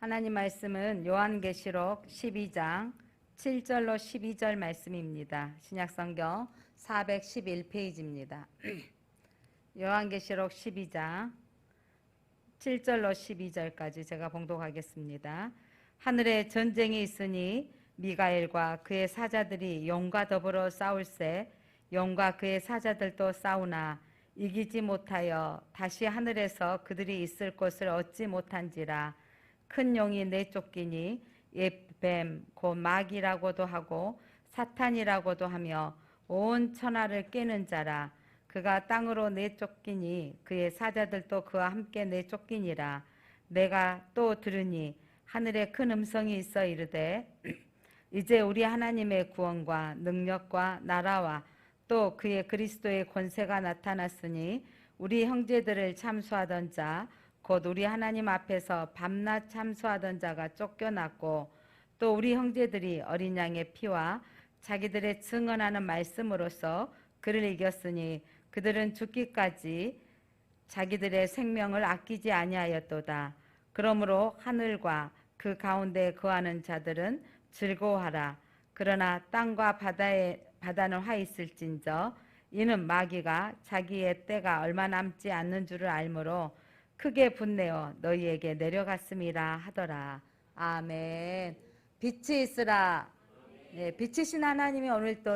하나님 말씀은 요한계시록 12장 7절로 12절 말씀입니다. 신약성경 411페이지입니다. 요한계시록 12장 7절로 12절까지 제가 봉독하겠습니다. 하늘에 전쟁이 있으니 미가엘과 그의 사자들이 용과 더불어 싸울세 용과 그의 사자들도 싸우나 이기지 못하여 다시 하늘에서 그들이 있을 곳을 얻지 못한지라. 큰 용이 내쫓기니 옛뱀 곧 마귀라고도 하고 사탄이라고도 하며 온 천하를 깨는 자라. 그가 땅으로 내쫓기니 그의 사자들도 그와 함께 내쫓기니라. 내가 또 들으니 하늘에 큰 음성이 있어 이르되 이제 우리 하나님의 구원과 능력과 나라와 또 그의 그리스도의 권세가 나타났으니 우리 형제들을 참수하던 자 곧 우리 하나님 앞에서 밤낮 참수하던 자가 쫓겨났고 또 우리 형제들이 어린 양의 피와 자기들의 증언하는 말씀으로써 그를 이겼으니 그들은 죽기까지 자기들의 생명을 아끼지 아니하였도다. 그러므로 하늘과 그 가운데 거하는 자들은 즐거워하라. 그러나 땅과 바다는 화 있을진저 이는 마귀가 자기의 때가 얼마 남지 않는 줄을 알므로 크게 분내어 너희에게 내려갔음이라 하더라. 아멘. 빛이 있으라. 네, 빛이신 하나님이 오늘 또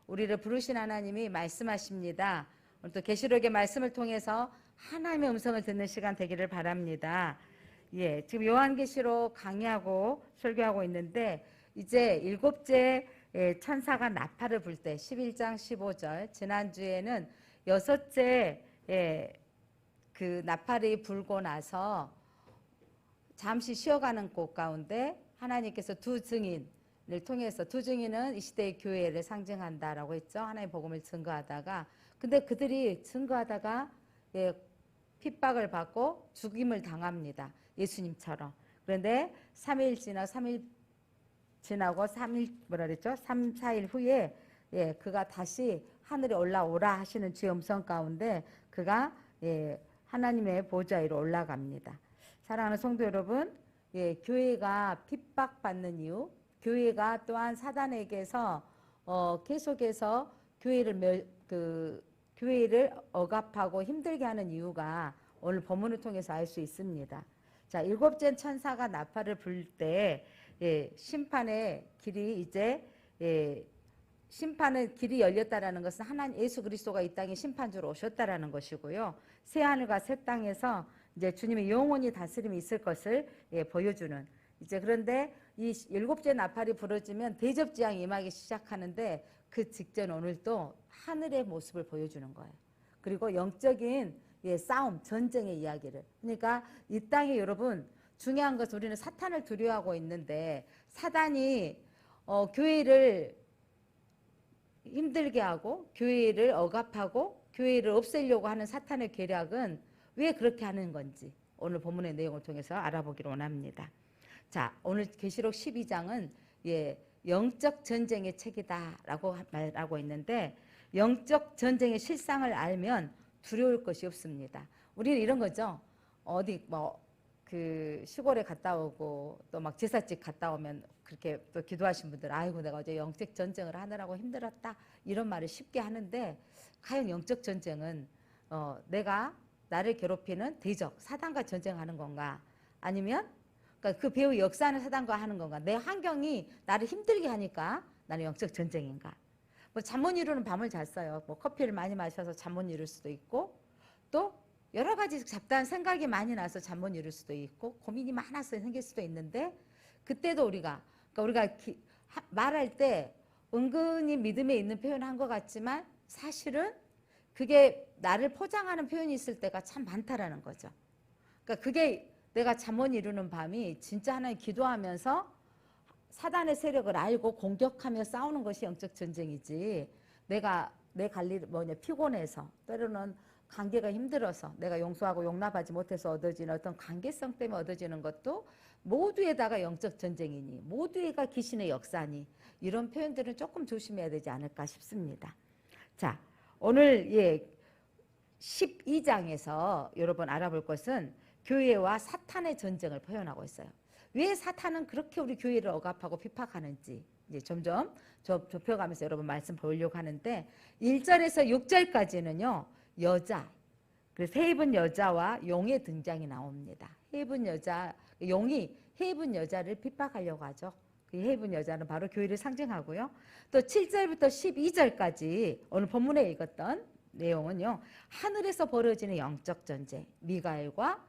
우리를 부르신 하나님이 말씀하십니다. 오늘 또 계시록의 말씀을 통해서 하나님의 음성을 듣는 시간 되기를 바랍니다. 예, 지금 요한계시록 강의하고 설교하고 있는데 이제 일곱째 천사가 나팔을 불 때 11장 15절, 지난주에는 여섯째 그 나팔이 불고 나서 잠시 쉬어가는 곳 가운데 하나님께서 두 증인을 통해서, 두 증인은 이 시대의 교회를 상징한다라고 했죠. 하나님의 복음을 증거하다가, 근데 그들이 증거하다가 핍박을 받고 죽임을 당합니다. 예수님처럼. 그런데 3일 지나고 3일 뭐라 그랬죠? 3, 4일 후에 그가 다시 하늘에 올라오라 하시는 주의 음성 가운데 그가 하나님의 보좌 위로 올라갑니다. 사랑하는 성도 여러분, 교회가 핍박받는 이유, 교회가 또한 사단에게서 계속해서 교회를 억압하고 힘들게 하는 이유가 오늘 본문을 통해서 알 수 있습니다. 자, 일곱째 천사가 나팔을 불 때 심판의 길이 이제 심판의 길이 열렸다라는 것은 하나님 예수 그리스도가 이 땅에 심판주로 오셨다라는 것이고요. 새 하늘과 새 땅에서 이제 주님의 영원히 다스림이 있을 것을 보여주는. 이제 그런데 이 일곱째 나팔이 부러지면 대접지향이 임하기 시작하는데 그 직전 오늘 또 하늘의 모습을 보여주는 거예요. 그리고 영적인 싸움, 전쟁의 이야기를. 그러니까 이 땅에 여러분 중요한 것은 우리는 사탄을 두려워하고 있는데 사단이 교회를 힘들게 하고 교회를 억압하고 교회를 없애려고 하는 사탄의 계략은 왜 그렇게 하는 건지 오늘 본문의 내용을 통해서 알아보기를 원합니다. 자, 오늘 계시록 12장은 영적 전쟁의 책이다라고 말하고 있는데 영적 전쟁의 실상을 알면 두려울 것이 없습니다. 우리는 이런 거죠. 어디 그 시골에 갔다 오고 또 막 제사집 갔다 오면 그렇게 또 기도하신 분들, 아이고 내가 어제 영적 전쟁을 하느라고 힘들었다 이런 말을 쉽게 하는데 과연 영적 전쟁은 내가 나를 괴롭히는 대적 사단과 전쟁하는 건가, 아니면 그러니까 그 배후 역사는 사단과 하는 건가, 내 환경이 나를 힘들게 하니까 나는 영적 전쟁인가. 뭐 잠 못 이루는 밤을 잤어요. 뭐 커피를 많이 마셔서 잠 못 이룰 수도 있고 또 여러 가지 잡다한 생각이 많이 나서 잠 못 이룰 수도 있고 고민이 많아서 생길 수도 있는데 그때도 우리가 말할 때 은근히 믿음에 있는 표현을 한 것 같지만 사실은 그게 나를 포장하는 표현이 있을 때가 참 많다라는 거죠. 그러니까 그게 내가 잠 못 이루는 밤이 진짜 하나님 기도하면서 사단의 세력을 알고 공격하며 싸우는 것이 영적 전쟁이지, 내가 내 갈 일 피곤해서 때로는 관계가 힘들어서 내가 용서하고 용납하지 못해서 얻어지는 어떤 관계성 때문에 얻어지는 것도 모두에다가 영적 전쟁이니 모두에가 귀신의 역사니 이런 표현들은 조금 조심해야 되지 않을까 싶습니다. 자, 오늘 12장에서 여러분 알아볼 것은 교회와 사탄의 전쟁을 표현하고 있어요. 왜 사탄은 그렇게 우리 교회를 억압하고 핍박하는지 이제 점점 좁혀가면서 여러분 말씀 보려고 하는데 1절에서 6절까지는요. 여자, 그래서 해 입은 여자와 용의 등장이 나옵니다. 해 입은 여자, 용이 해 입은 여자를 핍박하려고 하죠. 그 해 입은 여자는 바로 교회를 상징하고요. 또 7절부터 12절까지 오늘 본문에 읽었던 내용은요. 하늘에서 벌어지는 영적 전쟁, 미가엘과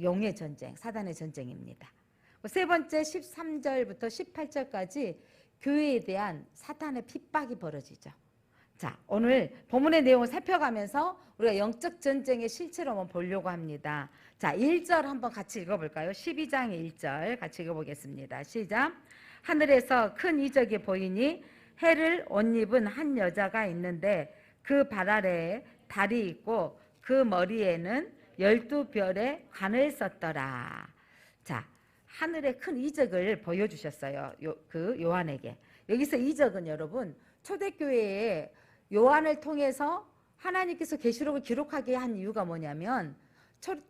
용의 전쟁, 사단의 전쟁입니다. 세 번째 13절부터 18절까지 교회에 대한 사탄의 핍박이 벌어지죠. 자, 오늘 본문의 내용을 살펴가면서 우리가 영적 전쟁의 실체로 한번 보려고 합니다. 자, 1절 한번 같이 읽어볼까요? 12장 1절 같이 읽어보겠습니다. 시작. 하늘에서 큰 이적이 보이니 해를 옷 입은 한 여자가 있는데 그 발 아래에 달이 있고 그 머리에는 12별의 관을 썼더라. 자, 하늘에 큰 이적을 보여주셨어요. 그 요한에게. 여기서 이적은 여러분 초대교회에 요한을 통해서 하나님께서 계시록을 기록하게 한 이유가 뭐냐면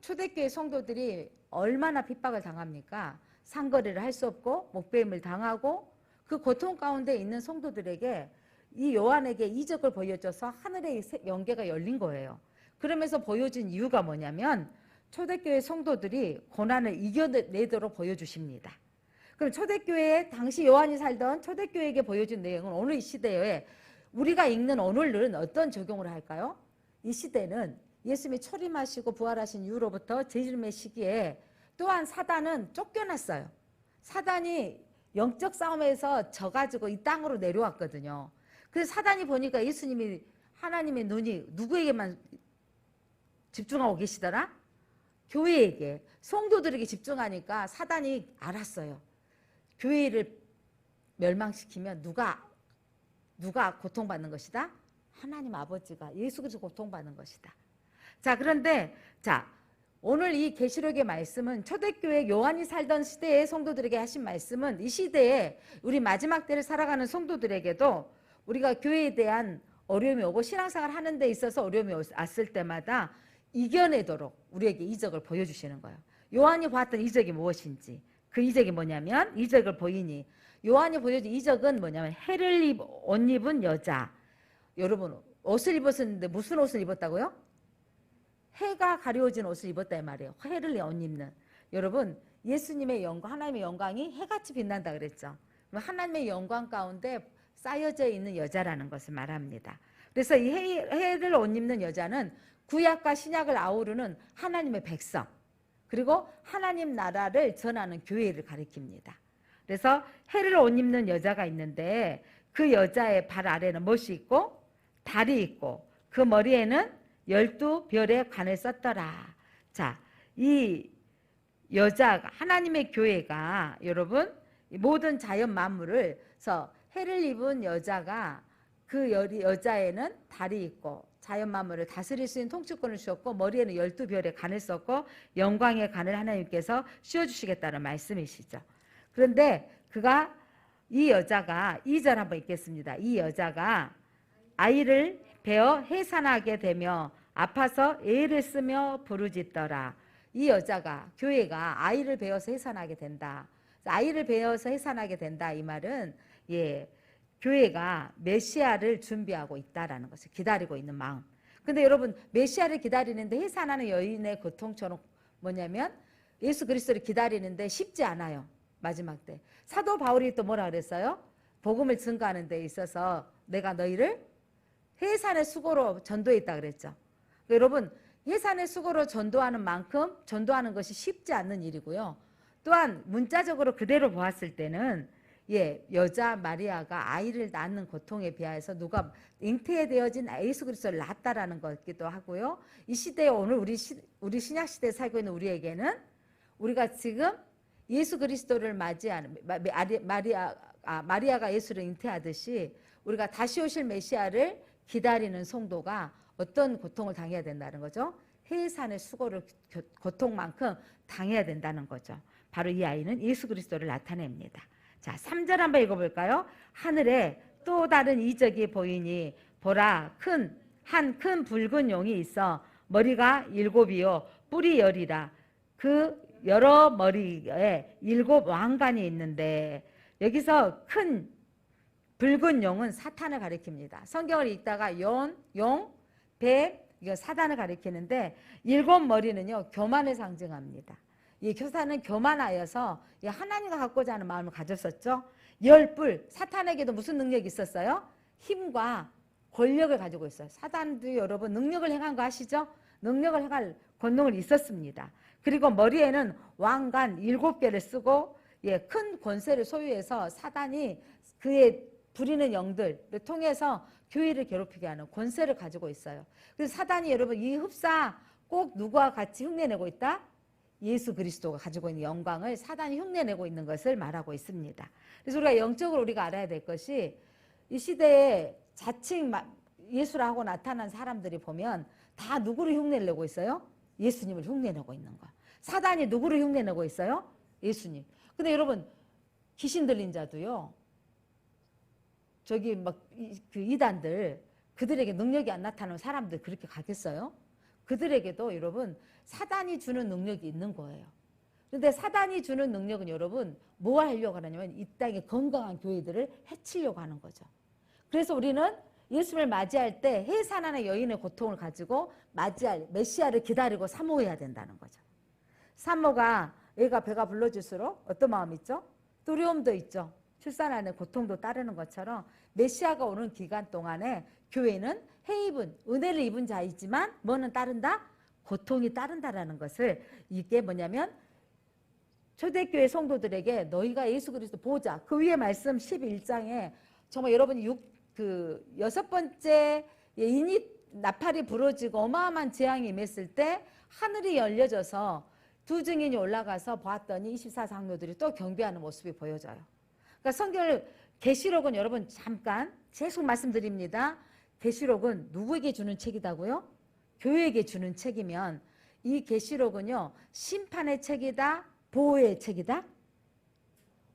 초대교회 성도들이 얼마나 핍박을 당합니까? 상거래를 할 수 없고 목배임을 당하고 그 고통 가운데 있는 성도들에게 이 요한에게 이적을 보여줘서 하늘의 영계가 열린 거예요. 그러면서 보여준 이유가 뭐냐면 초대교회 성도들이 고난을 이겨내도록 보여주십니다. 그럼 초대교회에 당시 요한이 살던 초대교회에게 보여준 내용은 오늘 이 시대에 우리가 읽는 오늘은 어떤 적용을 할까요? 이 시대는 예수님이 초림하시고 부활하신 이후로부터 재림의 시기에 또한 사단은 쫓겨났어요. 사단이 영적 싸움에서 져가지고 이 땅으로 내려왔거든요. 그래서 사단이 보니까 예수님이 하나님의 눈이 누구에게만 집중하고 계시더라? 교회에게, 성도들에게 집중하니까 사단이 알았어요. 교회를 멸망시키면 누가 고통받는 것이다? 하나님 아버지가, 예수 그리스도 고통받는 것이다. 자, 그런데 오늘 이 계시록의 말씀은 초대교회 요한이 살던 시대의 성도들에게 하신 말씀은 이 시대에 우리 마지막 때를 살아가는 성도들에게도 우리가 교회에 대한 어려움이 오고 신앙생활 하는 데 있어서 어려움이 왔을 때마다 이겨내도록 우리에게 이적을 보여주시는 거예요. 요한이 봤던 이적이 무엇인지, 그 이적이 뭐냐면 이적을 보이니, 요한이 보여준 이적은 뭐냐면 해를 옷 입은 여자. 여러분 옷을 입었는데 무슨 옷을 입었다고요? 해가 가려진 옷을 입었다 이 말이에요. 해를 옷 입는. 여러분 예수님의 영광, 하나님의 영광이 해같이 빛난다 그랬죠. 하나님의 영광 가운데 쌓여져 있는 여자라는 것을 말합니다. 그래서 이 해를 옷 입는 여자는 구약과 신약을 아우르는 하나님의 백성, 그리고 하나님 나라를 전하는 교회를 가리킵니다. 그래서 해를 옷 입는 여자가 있는데 그 여자의 발 아래는 못이 있고 달이 있고 그 머리에는 12별의 관을 썼더라. 자, 이 여자가, 하나님의 교회가 여러분 모든 자연 만물을, 그래서 해를 입은 여자가 그 여자에는 달이 있고 자연 만물을 다스릴 수 있는 통치권을 주었고 머리에는 12별의 관을 썼고 영광의 관을 하나님께서 씌워주시겠다는 말씀이시죠. 그런데 이 여자가 2절 한번 읽겠습니다. 이 여자가 아이를 베어 해산하게 되며 아파서 애를 쓰며 부르짖더라. 이 여자가, 교회가 아이를 베어서 해산하게 된다. 아이를 베어서 해산하게 된다. 이 말은 교회가 메시아를 준비하고 있다라는 것을 기다리고 있는 마음. 근데 여러분 메시아를 기다리는데 해산하는 여인의 고통처럼 뭐냐면 예수 그리스도를 기다리는데 쉽지 않아요. 마지막 때 사도 바울이 또 뭐라 그랬어요? 복음을 증거하는 데 있어서 내가 너희를 해산의 수고로 전도했다 그랬죠. 여러분 해산의 수고로 전도하는 만큼 전도하는 것이 쉽지 않는 일이고요. 또한 문자적으로 그대로 보았을 때는 여자 마리아가 아이를 낳는 고통에 비하여서 누가 잉태되어진 예수 그리스도를 낳았다라는 것기도 하고요. 이 시대에 오늘 우리 신약 시대에 살고 있는 우리에게는 우리가 지금 예수 그리스도를 맞이하는 마리아가 예수를 잉태하듯이 우리가 다시 오실 메시아를 기다리는 성도가 어떤 고통을 당해야 된다는 거죠? 해산의 수고를 고통만큼 당해야 된다는 거죠. 바로 이 아이는 예수 그리스도를 나타냅니다. 자, 3절 한번 읽어볼까요? 하늘에 또 다른 이적이 보이니 보라 큰 붉은 용이 있어 머리가 7이요 뿔이 10이라. 그 여러 머리에 7 왕관이 있는데 여기서 큰 붉은 용은 사탄을 가리킵니다. 성경을 읽다가 용, 배, 이거 사단을 가리키는데 7 머리는요 교만을 상징합니다. 이 교사는 교만하여서 하나님과 갖고자 하는 마음을 가졌었죠. 10뿔, 사탄에게도 무슨 능력이 있었어요? 힘과 권력을 가지고 있어요. 사단도 여러분 능력을 행한 거 아시죠? 능력을 행할 권능을 있었습니다. 그리고 머리에는 왕관 7개를 쓰고 큰 권세를 소유해서 사단이 그의 부리는 영들을 통해서 교회를 괴롭히게 하는 권세를 가지고 있어요. 그래서 사단이 여러분 이 흡사 꼭 누구와 같이 흉내내고 있다? 예수 그리스도가 가지고 있는 영광을 사단이 흉내내고 있는 것을 말하고 있습니다. 그래서 우리가 영적으로 우리가 알아야 될 것이 이 시대에 자칭 예수라고 나타난 사람들이 보면 다 누구를 흉내내고 있어요? 예수님을 흉내내고 있는 거. 사단이 누구를 흉내내고 있어요? 예수님. 근데 여러분 귀신 들린 자도요. 저기 그 이단들 그들에게 능력이 안 나타나는 사람들 그렇게 가겠어요? 그들에게도 여러분 사단이 주는 능력이 있는 거예요. 그런데 사단이 주는 능력은 여러분 뭐 하려고 하냐면 이 땅의 건강한 교회들을 해치려고 하는 거죠. 그래서 우리는 예수를 맞이할 때 해산하는 여인의 고통을 가지고 맞이할 메시아를 기다리고 사모해야 된다는 거죠. 사모가 애가 배가 불러질수록 어떤 마음이 있죠? 두려움도 있죠. 출산하는 고통도 따르는 것처럼 메시아가 오는 기간 동안에 교회는 해입은 은혜를 입은 자이지만 뭐는 따른다? 고통이 따른다라는 것을 이게 뭐냐면 초대교회 성도들에게 너희가 예수 그리스도 보자. 그 위에 말씀 11장에 정말 여러분이 6번째 인이 나팔이 부러지고 어마어마한 재앙이 임했을 때 하늘이 열려져서 두 증인이 올라가서 보았더니 24장로들이 또 경배하는 모습이 보여져요. 그러니까 성경을 계시록은 여러분 잠깐 계속 말씀드립니다. 계시록은 누구에게 주는 책이다고요? 교회에게 주는 책이면 이 계시록은요 심판의 책이다, 보호의 책이다.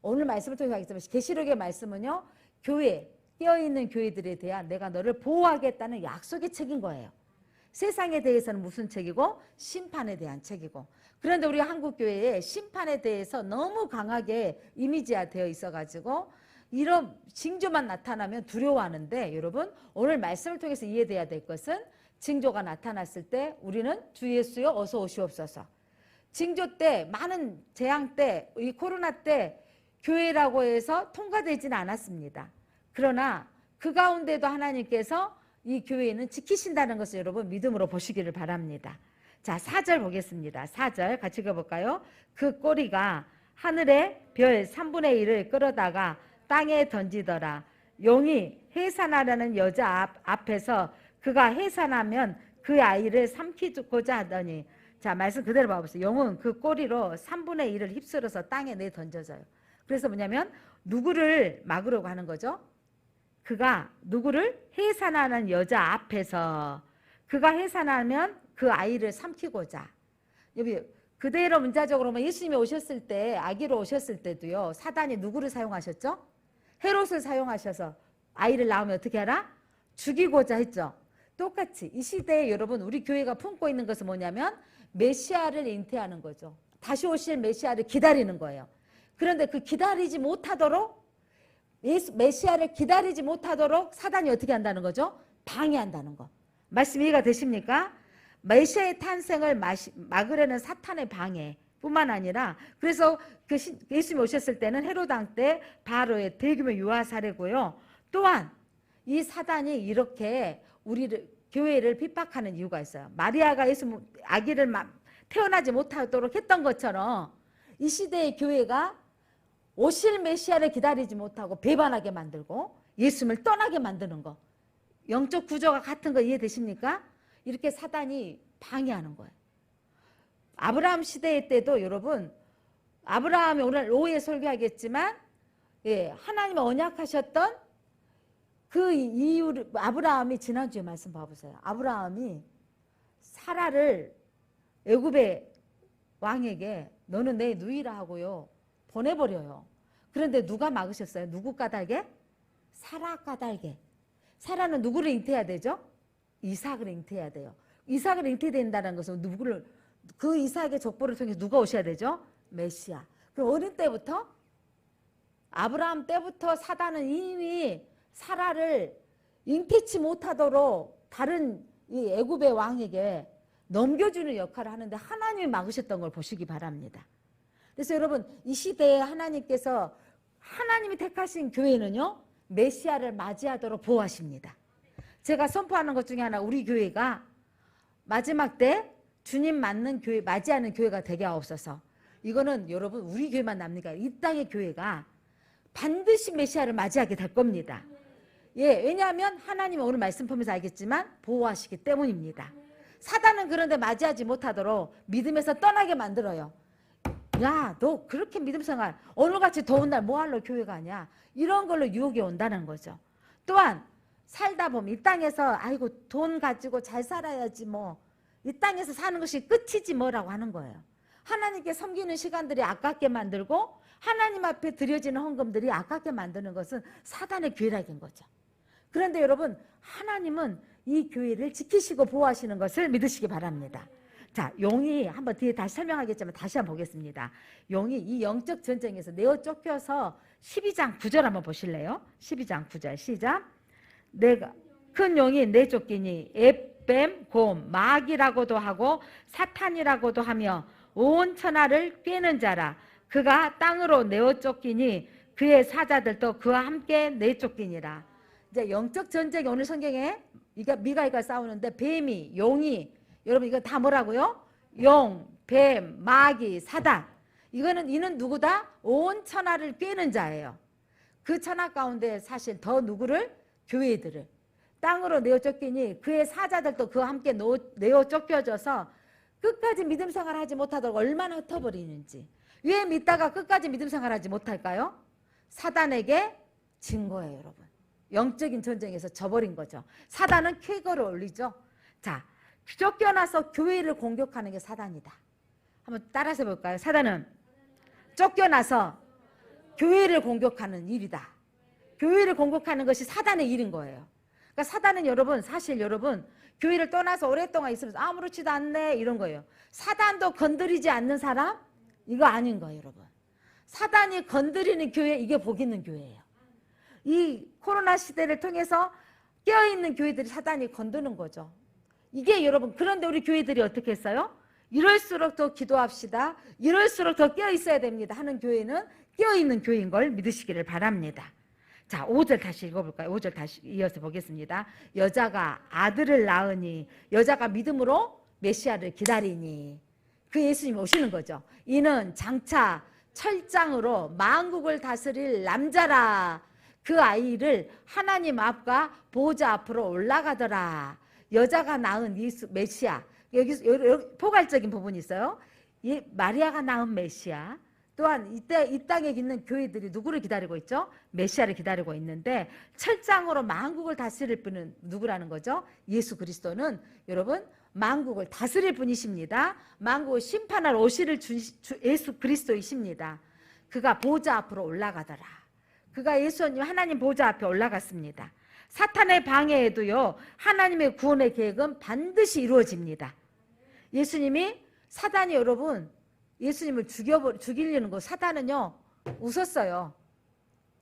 오늘 말씀을 통해 하겠지만 계시록의 말씀은요 교회 깨어있는 교회들에 대한 내가 너를 보호하겠다는 약속의 책인 거예요. 세상에 대해서는 무슨 책이고 심판에 대한 책이고. 그런데 우리 한국교회에 심판에 대해서 너무 강하게 이미지화되어 있어가지고 이런 징조만 나타나면 두려워하는데 여러분 오늘 말씀을 통해서 이해돼야 될 것은 징조가 나타났을 때 우리는 주 예수여 어서 오시옵소서. 징조 때 많은 재앙 때 이 코로나 때 교회라고 해서 통과되지는 않았습니다. 그러나 그 가운데도 하나님께서 이 교회는 지키신다는 것을 여러분 믿음으로 보시기를 바랍니다. 자 4절 보겠습니다. 4절 같이 읽어볼까요? 그 꼬리가 하늘의 별 3분의 1을 끌어다가 땅에 던지더라. 용이 해산하려는 여자 앞에서 그가 해산하면 그 아이를 삼키고자 하더니 자 말씀 그대로 봐보세요. 용은 그 꼬리로 3분의 1을 휩쓸어서 땅에 내던져져요. 그래서 뭐냐면 누구를 막으려고 하는 거죠? 그가 누구를 해산하는 여자 앞에서 그가 해산하면 그 아이를 삼키고자. 여기 그대로 문자적으로 보면 예수님이 오셨을 때 아기로 오셨을 때도요 사단이 누구를 사용하셨죠? 헤롯을 사용하셔서 아이를 낳으면 어떻게 하라? 죽이고자 했죠. 똑같이 이 시대에 여러분 우리 교회가 품고 있는 것은 뭐냐면 메시아를 잉태하는 거죠. 다시 오실 메시아를 기다리는 거예요. 그런데 그 기다리지 못하도록 메시아를 기다리지 못하도록 사단이 어떻게 한다는 거죠? 방해한다는 거. 말씀 이해가 되십니까? 메시아의 탄생을 막으려는 사탄의 방해 뿐만 아니라 그래서 그 예수님이 오셨을 때는 헤롯 왕 때 바로의 대규모 유아 사례고요. 또한 이 사단이 이렇게 우리를 교회를 핍박하는 이유가 있어요. 마리아가 예수 아기를 태어나지 못하도록 했던 것처럼 이 시대의 교회가 오실 메시아를 기다리지 못하고 배반하게 만들고 예수님을 떠나게 만드는 거. 영적 구조가 같은 거 이해되십니까? 이렇게 사단이 방해하는 거예요. 아브라함 시대 때도 여러분 아브라함이 오늘 오후에 설교하겠지만 하나님이 언약하셨던 그 이유를 아브라함이 지난주에 말씀 봐보세요. 아브라함이 사라를 애굽의 왕에게 너는 내 누이라 하고요 보내버려요. 그런데 누가 막으셨어요? 누구 까닭에? 사라 까닭에. 사라는 누구를 잉태해야 되죠? 이삭을 잉태해야 돼요. 이삭을 잉태된다는 것은 그 이삭의 족보를 통해서 누가 오셔야 되죠? 메시아. 그럼 어린 때부터 아브라함 때부터 사단은 이미 사라를 인태치 못하도록 다른 이 애굽의 왕에게 넘겨주는 역할을 하는데 하나님이 막으셨던 걸 보시기 바랍니다. 그래서 여러분 이 시대에 하나님께서 하나님이 택하신 교회는요 메시아를 맞이하도록 보호하십니다. 제가 선포하는 것 중에 하나 우리 교회가 마지막 때 주님 맞는 교회 맞이하는 교회가 되게 하옵소서. 이거는 여러분 우리 교회만 납니까? 이 땅의 교회가 반드시 메시아를 맞이하게 될 겁니다. 예, 왜냐하면 하나님은 오늘 말씀 보면서 알겠지만 보호하시기 때문입니다. 사단은 그런데 맞이하지 못하도록 믿음에서 떠나게 만들어요. 야, 너 그렇게 믿음 생활 오늘같이 더운 날 뭐하러 교회 가냐 이런 걸로 유혹이 온다는 거죠. 또한 살다 보면 이 땅에서 아이고 돈 가지고 잘 살아야지 뭐 이 땅에서 사는 것이 끝이지 뭐라고 하는 거예요. 하나님께 섬기는 시간들이 아깝게 만들고 하나님 앞에 드려지는 헌금들이 아깝게 만드는 것은 사단의 괴락인 거죠. 그런데 여러분 하나님은 이 교회를 지키시고 보호하시는 것을 믿으시기 바랍니다. 자, 용이 한번 뒤에 다시 설명하겠지만 다시 한번 보겠습니다. 용이 이 영적 전쟁에서 내어 쫓겨서 12장 9절 한번 보실래요? 12장 9절 시작. 내가 큰 용이 내쫓기니 에뱀, 곰, 마귀라고도 하고 사탄이라고도 하며 온 천하를 꿰는 자라. 그가 땅으로 내어 쫓기니 그의 사자들도 그와 함께 내쫓기니라. 이제 영적 전쟁이 오늘 성경에 미가이가 싸우는데 뱀이, 용이 여러분 이거 다 뭐라고요? 용, 뱀, 마귀, 사단. 이는 누구다? 온 천하를 꿰는 자예요. 그 천하 가운데 사실 더 누구를? 교회들을. 땅으로 내어 쫓기니 그의 사자들도 그와 함께 내어 쫓겨져서 끝까지 믿음 생활하지 못하도록 얼마나 흩어버리는지. 왜 믿다가 끝까지 믿음 생활하지 못할까요? 사단에게 진 거예요, 여러분. 영적인 전쟁에서 져버린 거죠. 사단은 쾌거를 올리죠. 자, 쫓겨나서 교회를 공격하는 게 사단이다. 한번 따라서 볼까요? 사단은 쫓겨나서 교회를 공격하는 일이다. 교회를 공격하는 것이 사단의 일인 거예요. 그러니까 사단은 여러분 사실 여러분 교회를 떠나서 오랫동안 있으면서 아무렇지도 않네 이런 거예요. 사단도 건드리지 않는 사람? 이거 아닌 거예요, 여러분. 사단이 건드리는 교회 이게 복 있는 교회예요. 이 코로나 시대를 통해서 깨어있는 교회들이 사단이 건드는 거죠. 이게 여러분 그런데 우리 교회들이 어떻게 했어요? 이럴수록 더 기도합시다. 이럴수록 더 깨어있어야 됩니다 하는 교회는 깨어있는 교회인 걸 믿으시기를 바랍니다. 자, 5절 다시 읽어볼까요? 5절 다시 이어서 보겠습니다. 여자가 아들을 낳으니 여자가 믿음으로 메시아를 기다리니 그 예수님이 오시는 거죠. 이는 장차 철장으로 만국을 다스릴 남자라. 그 아이를 하나님 앞과 보호자 앞으로 올라가더라. 여자가 낳은 예수 메시아. 여기 포괄적인 부분이 있어요. 마리아가 낳은 메시아. 또한 이때 이 땅에 있는 교회들이 누구를 기다리고 있죠? 메시아를 기다리고 있는데 철장으로 만국을 다스릴 분은 누구라는 거죠? 예수 그리스도는 여러분 만국을 다스릴 분이십니다. 만국을 심판할 오실 예수 그리스도이십니다. 그가 보좌 앞으로 올라가더라. 그가 예수님 하나님 보좌 앞에 올라갔습니다. 사탄의 방해에도요 하나님의 구원의 계획은 반드시 이루어집니다. 예수님이 사단이 여러분 예수님을 죽이려는 거 사단은요 웃었어요.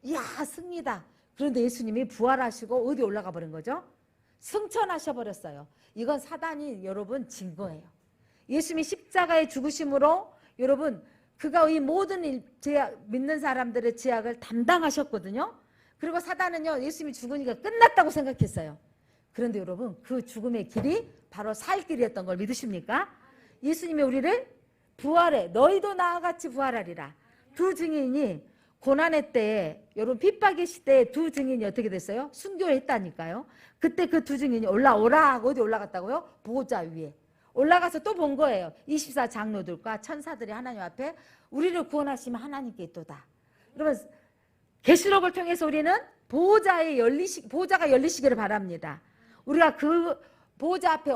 이야 승리다. 그런데 예수님이 부활하시고 어디 올라가 버린 거죠? 승천하셔 버렸어요. 이건 사단이 여러분 진 거예요. 예수님이 십자가의 죽으심으로 여러분 그가 이 모든 믿는 사람들의 죄악을 담당하셨거든요. 그리고 사단은요 예수님이 죽으니까 끝났다고 생각했어요. 그런데 여러분 그 죽음의 길이 바로 살 길이었던 걸 믿으십니까? 예수님이 우리를 부활해 너희도 나와 같이 부활하리라. 두 증인이 고난의 때에 여러분 핍박의 시대에 두 증인이 어떻게 됐어요? 순교를 했다니까요. 그때 그 두 증인이 올라오라 하고 어디 올라갔다고요? 보호자 위에 올라가서 또 본 거예요. 24 장로들과 천사들이 하나님 앞에 우리를 구원하시면 하나님께 있도다. 여러분 계시록을 통해서 우리는 보호자가 열리시기를 바랍니다. 우리가 그 보호자 앞에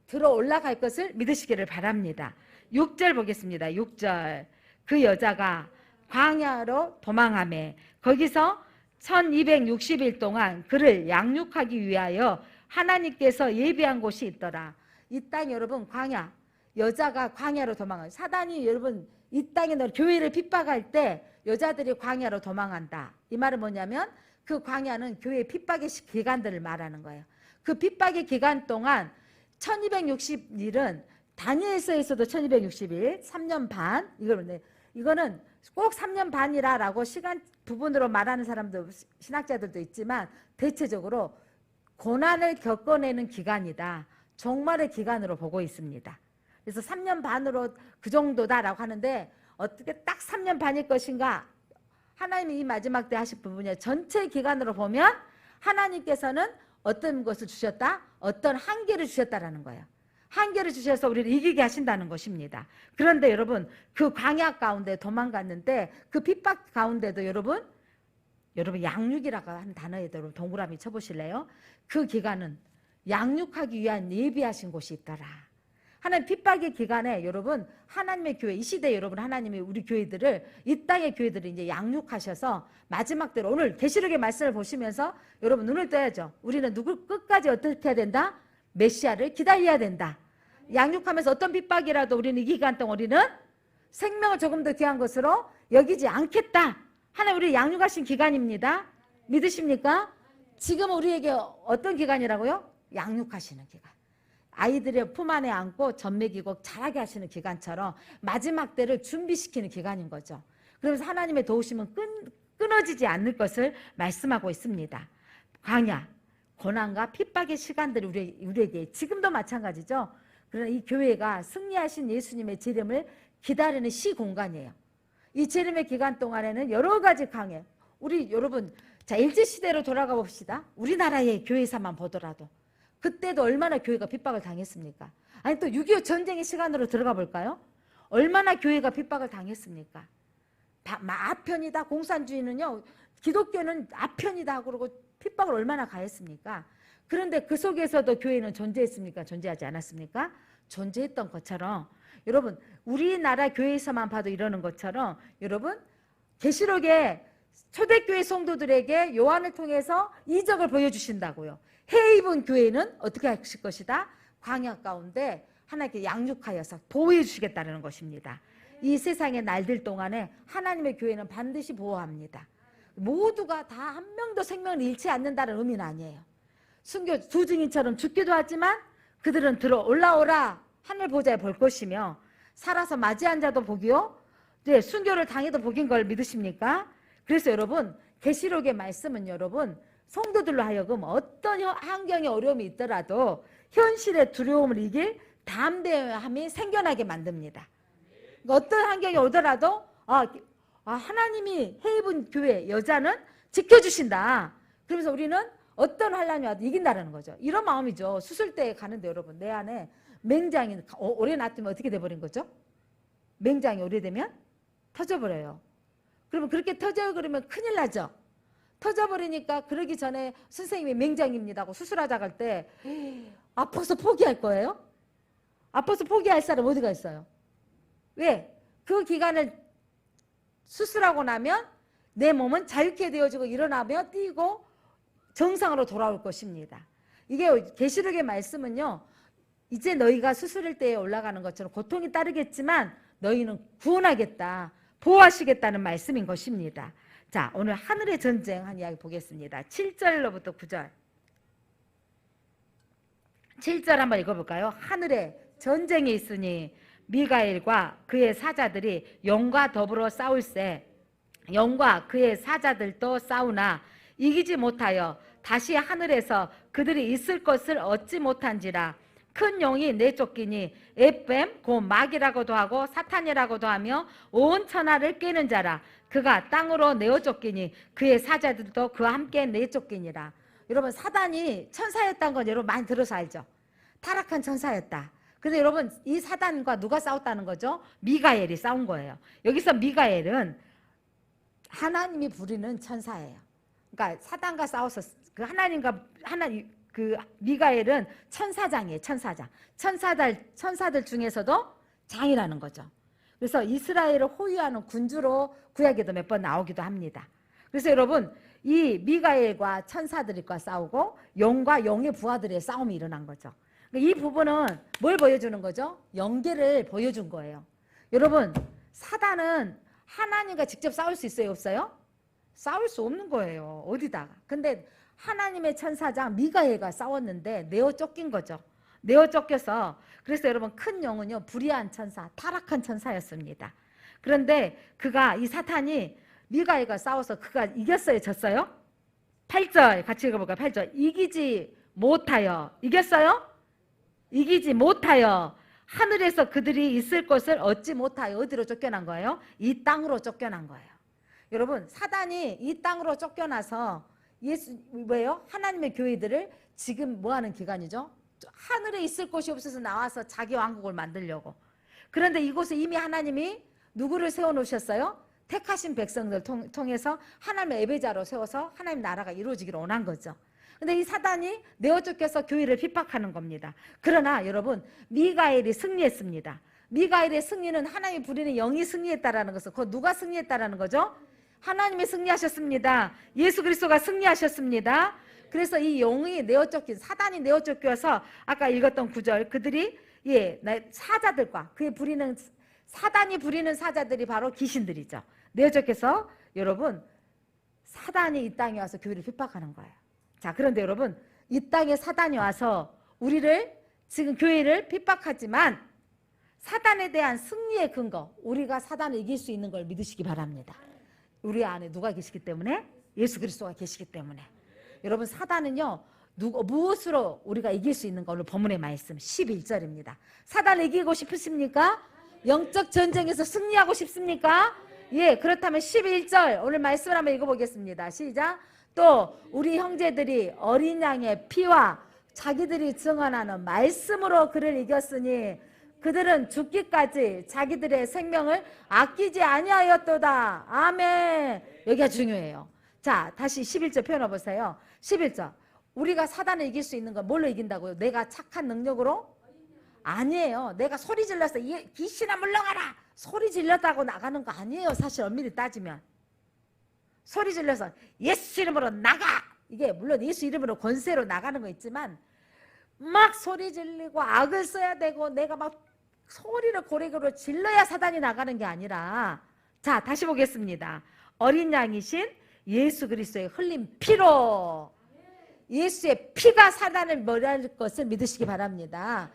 들어 올라갈 것을 믿으시기를 바랍니다. 6절 보겠습니다. 6절 그 여자가 광야로 도망하매 거기서 1260일 동안 그를 양육하기 위하여 하나님께서 예비한 곳이 있더라. 이 땅 여러분 광야 여자가 광야로 도망가요. 사단이 여러분 이 땅에 교회를 핍박할 때 여자들이 광야로 도망한다. 이 말은 뭐냐면 그 광야는 교회의 핍박의 기간들을 말하는 거예요. 그 핍박의 기간 동안 1260일은 다니엘서에서도 1260일, 3년 반, 이거는 꼭 3년 반이라고 시간 부분으로 말하는 사람도 신학자들도 있지만 대체적으로 고난을 겪어내는 기간이다. 종말의 기간으로 보고 있습니다. 그래서 3년 반으로 그 정도다라고 하는데 어떻게 딱 3년 반일 것인가? 하나님이 이 마지막 때 하실 부분이에요. 전체 기간으로 보면 하나님께서는 어떤 것을 주셨다? 어떤 한계를 주셨다라는 거예요. 한계를 주셔서 우리를 이기게 하신다는 것입니다. 그런데 여러분 그 광야 가운데 도망갔는데 그 핍박 가운데도 여러분 양육이라고 하는 단어에도 여러분 동그라미 쳐보실래요? 그 기간은 양육하기 위한 예비하신 곳이 있더라. 하나님 핍박의 기간에 여러분 하나님의 교회 이 시대에 여러분 하나님이 우리 교회들을 이 땅의 교회들을 이제 양육하셔서 마지막 때로 오늘 계시록의 말씀을 보시면서 여러분 눈을 떠야죠. 우리는 누구 끝까지 어떻게 해야 된다? 메시아를 기다려야 된다. 양육하면서 어떤 핍박이라도 우리는 이 기간 동안 우리는 생명을 조금 더 귀한 것으로 여기지 않겠다. 하나님 우리를 양육하신 기간입니다. 믿으십니까? 지금 우리에게 어떤 기간이라고요? 양육하시는 기간. 아이들의 품 안에 안고 젖먹이고 자라게 하시는 기간처럼 마지막 때를 준비시키는 기간인 거죠. 그러면서 하나님의 도우심은 끊어지지 않을 것을 말씀하고 있습니다. 광야, 고난과 핍박의 시간들이 우리에게 지금도 마찬가지죠. 그러나 이 교회가 승리하신 예수님의 재림을 기다리는 시공간이에요. 이 재림의 기간 동안에는 여러 가지 강해. 우리 여러분 자 일제시대로 돌아가 봅시다. 우리나라의 교회사만 보더라도 그때도 얼마나 교회가 핍박을 당했습니까? 아니 또 6.25 전쟁의 시간으로 들어가 볼까요? 얼마나 교회가 핍박을 당했습니까? 아편이다. 공산주의는요. 기독교는 아편이다. 그러고 핍박을 얼마나 가했습니까? 그런데 그 속에서도 교회는 존재했습니까? 존재하지 않았습니까? 존재했던 것처럼 여러분 우리나라 교회에서만 봐도 이러는 것처럼 여러분 계시록에 초대교회 성도들에게 요한을 통해서 이적을 보여주신다고요. 해에 입은 교회는 어떻게 하실 것이다? 광야 가운데 하나님께 양육하여서 보호해 주시겠다는 것입니다. 이 세상의 날들 동안에 하나님의 교회는 반드시 보호합니다. 모두가 다 한 명도 생명을 잃지 않는다는 의미는 아니에요. 순교 두 증인처럼 죽기도 하지만 그들은 들어 올라오라 하늘 보좌에 볼 것이며 살아서 맞이한 자도 복이요 네, 순교를 당해도 복인 걸 믿으십니까? 그래서 여러분 계시록의 말씀은 여러분 성도들로 하여금 어떤 환경에 어려움이 있더라도 현실의 두려움을 이길 담대함이 생겨나게 만듭니다. 그러니까 어떤 환경이 오더라도 하나님이 해 입은 교회 여자는 지켜주신다. 그러면서 우리는 어떤 환란이 와도 이긴다는 거죠. 이런 마음이죠. 수술대에 가는데 여러분 내 안에 맹장이 오래 놔두면 어떻게 돼버린 거죠? 맹장이 오래되면 터져버려요. 그러면 그렇게 터져요 그러면 큰일 나죠. 터져버리니까 그러기 전에 선생님이 맹장입니다 하고 수술하자 갈 때 아파서 포기할 거예요? 아파서 포기할 사람 어디가 있어요? 왜? 그 기간을 수술하고 나면 내 몸은 자유케 되어지고 일어나며 뛰고 정상으로 돌아올 것입니다. 이게 계시록의 말씀은요. 이제 너희가 수술할 때에 올라가는 것처럼 고통이 따르겠지만 너희는 구원하겠다. 보호하시겠다는 말씀인 것입니다. 자, 오늘 하늘의 전쟁 한 이야기 보겠습니다. 7절로부터 9절. 7절 한번 읽어볼까요? 하늘에 전쟁이 있으니 미가엘과 그의 사자들이 영과 더불어 싸울세. 영과 그의 사자들도 싸우나 이기지 못하여 다시 하늘에서 그들이 있을 것을 얻지 못한지라. 큰 영이 내쫓기니 에뱀 곧 마귀라고도 하고 사탄이라고도 하며 온 천하를 깨는 자라. 그가 땅으로 내어쫓기니 그의 사자들도 그와 함께 내쫓기니라. 여러분 사단이 천사였다는 건 여러분 많이 들어서 알죠? 타락한 천사였다. 근데 여러분 이 사단과 누가 싸웠다는 거죠? 미가엘이 싸운 거예요. 여기서 미가엘은 하나님이 부리는 천사예요. 그러니까 사단과 싸워서 그 그 미가엘은 천사장이에요. 천사장. 천사들 중에서도 장이라는 거죠. 그래서 이스라엘을 호위하는 군주로 구약에도 몇 번 나오기도 합니다. 그래서 여러분 이 미가엘과 천사들과 싸우고 영과 영의 부하들의 싸움이 일어난 거죠. 이 부분은 뭘 보여주는 거죠? 영계를 보여준 거예요. 여러분, 사단은 하나님과 직접 싸울 수 있어요, 없어요? 싸울 수 없는 거예요. 어디다가. 근데 하나님의 천사장 미가엘과 싸웠는데 내어 쫓긴 거죠. 내어 쫓겨서. 그래서 여러분, 큰 영은요, 불의한 천사, 타락한 천사였습니다. 그런데 그가, 이 사탄이 미가엘과 싸워서 그가 이겼어요, 졌어요? 8절 같이 읽어볼까요? 8절. 이기지 못하여. 이겼어요? 이기지 못하여 하늘에서 그들이 있을 곳을 얻지 못하여. 어디로 쫓겨난 거예요? 이 땅으로 쫓겨난 거예요. 여러분, 사단이 이 땅으로 쫓겨나서 왜요? 하나님의 교회들을 지금 뭐하는 기간이죠? 하늘에 있을 곳이 없어서 나와서 자기 왕국을 만들려고. 그런데 이곳에 이미 하나님이 누구를 세워놓으셨어요? 택하신 백성들 통해서 하나님의 예배자로 세워서 하나님 나라가 이루어지기를 원한 거죠. 근데 이 사단이 내어 쫓겨서 교회를 핍박하는 겁니다. 그러나 여러분, 미가엘이 승리했습니다. 미가엘의 승리는 하나님이 부리는 영이 승리했다라는 것은, 그거 누가 승리했다라는 거죠? 하나님이 승리하셨습니다. 예수 그리스도가 승리하셨습니다. 그래서 이 영이 내어 쫓긴, 사단이 내어 쫓겨서 아까 읽었던 9절, 그들이 사자들과 그의 부리는, 사단이 부리는 사자들이 바로 귀신들이죠. 내어 쫓겨서 여러분, 사단이 이 땅에 와서 교회를 핍박하는 거예요. 자, 그런데 여러분, 이 땅에 사단이 와서 우리를, 지금 교회를 핍박하지만 사단에 대한 승리의 근거, 우리가 사단을 이길 수 있는 걸 믿으시기 바랍니다. 우리 안에 누가 계시기 때문에? 예수 그리스도가 계시기 때문에. 여러분, 사단은요, 무엇으로 우리가 이길 수 있는 가 오늘 본문의 말씀 11절입니다. 사단을 이기고 싶으십니까? 영적 전쟁에서 승리하고 싶습니까? 예, 그렇다면 11절 오늘 말씀을 한번 읽어보겠습니다. 시작. 또 우리 형제들이 어린 양의 피와 자기들이 증언하는 말씀으로 그를 이겼으니 그들은 죽기까지 자기들의 생명을 아끼지 아니하였도다. 아멘. 여기가 중요해요. 자, 다시 11절 표현해 보세요. 11절. 우리가 사단을 이길 수 있는 건 뭘로 이긴다고요? 내가 착한 능력으로? 아니에요. 내가 소리 질러서 귀신아 물러가라 소리 질렀다고 나가는 거 아니에요. 사실 엄밀히 따지면 소리 질러서 예수 이름으로 나가, 이게 물론 예수 이름으로 권세로 나가는 거 있지만 막 소리 질리고 악을 써야 되고 내가 막 소리를 고래고래 질러야 사단이 나가는 게 아니라, 자, 다시 보겠습니다. 어린 양이신 예수 그리스도의 흘린 피로, 예수의 피가 사단을 멸할 것을 믿으시기 바랍니다.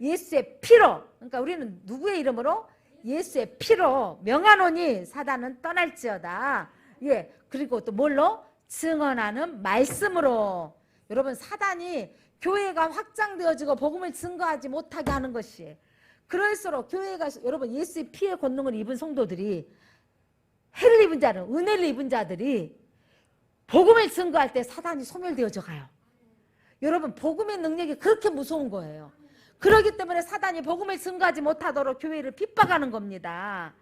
예수의 피로, 그러니까 우리는 누구의 이름으로? 예수의 피로 명하노니 사단은 떠날지어다. 예, 그리고 또 뭘로? 증언하는 말씀으로. 여러분, 사단이 교회가 확장되어지고 복음을 증거하지 못하게 하는 것이, 그럴수록 교회가, 여러분, 예수의 피의 권능을 입은 성도들이, 해를 입은 자는, 은혜를 입은 자들이 복음을 증거할 때 사단이 소멸되어져 가요. 여러분, 복음의 능력이 그렇게 무서운 거예요. 그렇기 때문에 사단이 복음을 증거하지 못하도록 교회를 핍박하는 겁니다.